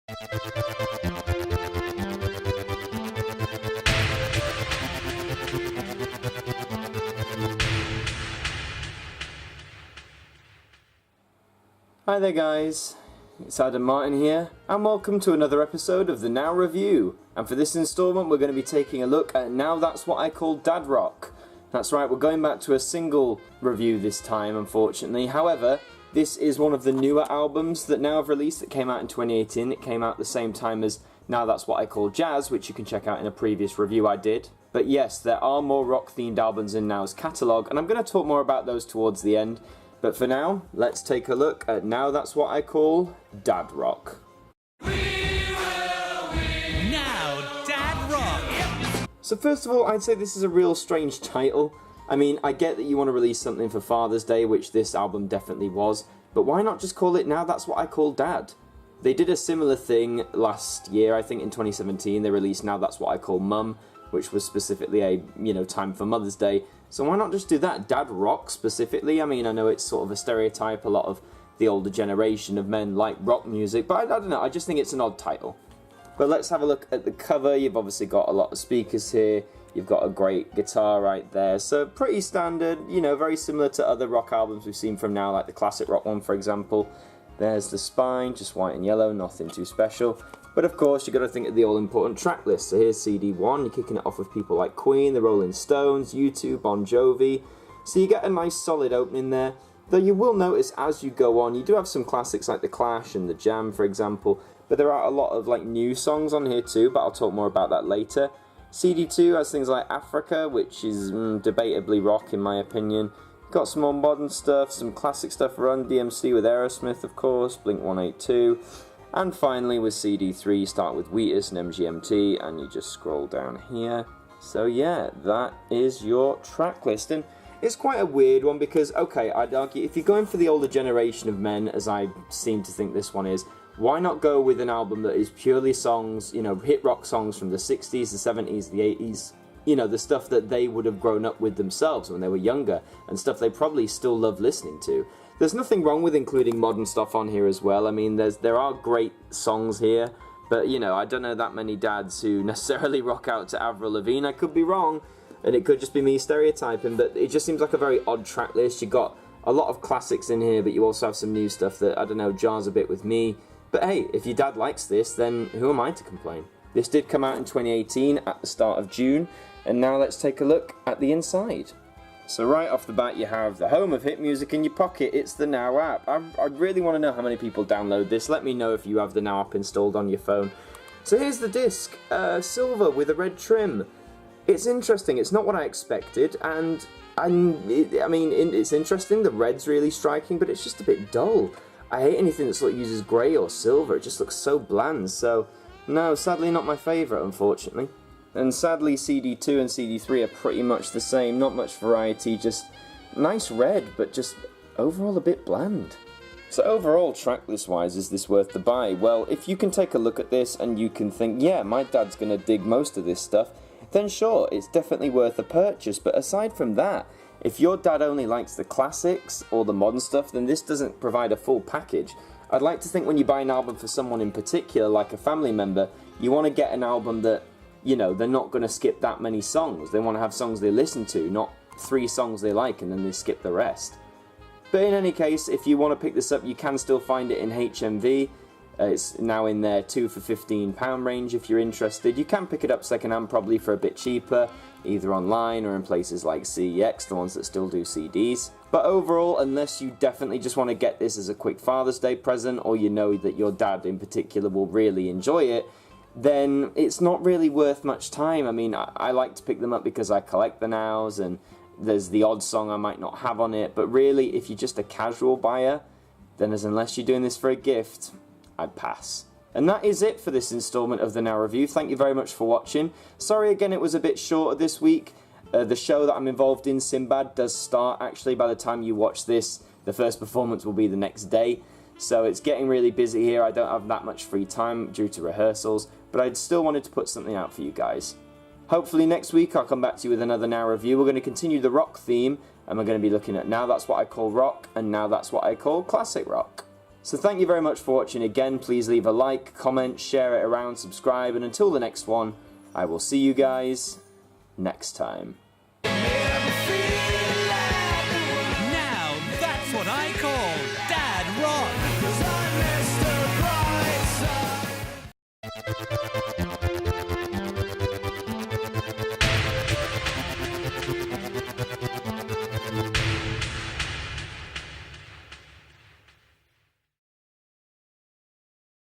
Hi there guys, it's Martyn here, and welcome to another episode of the Now Review. And for this installment we're going to be taking a look at Now That's What I Call Dad Rock. That's right, we're going back to a single review this time, unfortunately. However, this is one of the newer albums that Now have released that came out in 2018. It came out at the same time as Now That's What I Call Jazz, which you can check out in a previous review I did. But yes, there are more rock-themed albums in Now's catalogue, and I'm going to talk more about those towards the end. But for now, let's take a look at Now That's What I Call Dad Rock. We will win. Now, Dad Rock! So first of all, I'd say this is a real strange title. I mean, I get that you want to release something for Father's Day, which this album definitely was, but why not just call it Now That's What I Call Dad? They did a similar thing last year, I think in 2017, they released Now That's What I Call Mum, which was specifically a, time for Mother's Day. So why not just do that? Dad Rock specifically? I mean, I know it's sort of a stereotype, a lot of the older generation of men like rock music, but I don't know, I just think it's an odd title. But let's have a look at the cover. You've obviously got a lot of speakers here, you've got a great guitar right there, so pretty standard, very similar to other rock albums we've seen from Now, like the classic rock one for example. There's the spine, just white and yellow, nothing too special. But of course, you've got to think of the all-important track list. So here's CD1, you're kicking it off with people like Queen, the Rolling Stones, U2, Bon Jovi. So you get a nice solid opening there. Though you will notice as you go on, you do have some classics like The Clash and The Jam, for example. But there are a lot of new songs on here too, but I'll talk more about that later. CD2 has things like Africa, which is debatably rock in my opinion. Got some more modern stuff, some classic stuff, Run DMC with Aerosmith, of course, Blink-182. And finally with CD3 you start with Wheatus and MGMT and you just scroll down here. So yeah, that is your track list, and it's quite a weird one because, okay, I'd argue if you're going for the older generation of men, as I seem to think this one is, why not go with an album that is purely songs, hit rock songs from the 60s, the 70s, the 80s, the stuff that they would have grown up with themselves when they were younger, and stuff they probably still love listening to. There's nothing wrong with including modern stuff on here as well. I mean, there are great songs here, but, I don't know that many dads who necessarily rock out to Avril Lavigne. I could be wrong, and it could just be me stereotyping, but it just seems like a very odd track list. You've got a lot of classics in here, but you also have some new stuff that, I don't know, jars a bit with me. But hey, if your dad likes this, then who am I to complain? This did come out in 2018 at the start of June, and now let's take a look at the inside. So right off the bat you have the home of hit music in your pocket. It's the Now app. I really want to know how many people download this. Let me know if you have the Now app installed on your phone. So here's the disc, silver with a red trim. It's interesting, it's not what I expected, and it's interesting, the red's really striking, but it's just a bit dull. I hate anything that sort of uses grey or silver, it just looks so bland, so no, sadly not my favourite unfortunately. And sadly CD2 and CD3 are pretty much the same, not much variety, just nice red, but just overall a bit bland. So overall, tracklist wise, is this worth the buy? Well, if you can take a look at this and you can think, yeah, my dad's gonna dig most of this stuff, then sure, it's definitely worth a purchase. But aside from that, if your dad only likes the classics or the modern stuff, then this doesn't provide a full package. I'd like to think when you buy an album for someone in particular, like a family member, you want to get an album that, they're not going to skip that many songs. They want to have songs they listen to, not 3 songs they like and then they skip the rest. But in any case, if you want to pick this up, you can still find it in HMV. It's now in their 2 for £15 range if you're interested. You can pick it up secondhand probably for a bit cheaper, either online or in places like CEX, the ones that still do CDs. But overall, unless you definitely just want to get this as a quick Father's Day present, or you know that your dad in particular will really enjoy it, then it's not really worth much time. I mean, I like to pick them up because I collect the Nows, and there's the odd song I might not have on it, but really, if you're just a casual buyer, then unless you're doing this for a gift, I'd pass. And that is it for this installment of the Now Review. Thank you very much for watching. Sorry again it was a bit shorter this week. The show that I'm involved in, Sinbad, does start actually by the time you watch this. The first performance will be the next day. So it's getting really busy here. I don't have that much free time due to rehearsals, but I still wanted to put something out for you guys. Hopefully next week I'll come back to you with another Now Review. We're going to continue the rock theme, and we're going to be looking at Now That's What I Call Rock, and Now That's What I Call Classic Rock. So thank you very much for watching again. Please leave a like, comment, share it around, subscribe, and until the next one, I will see you guys next time.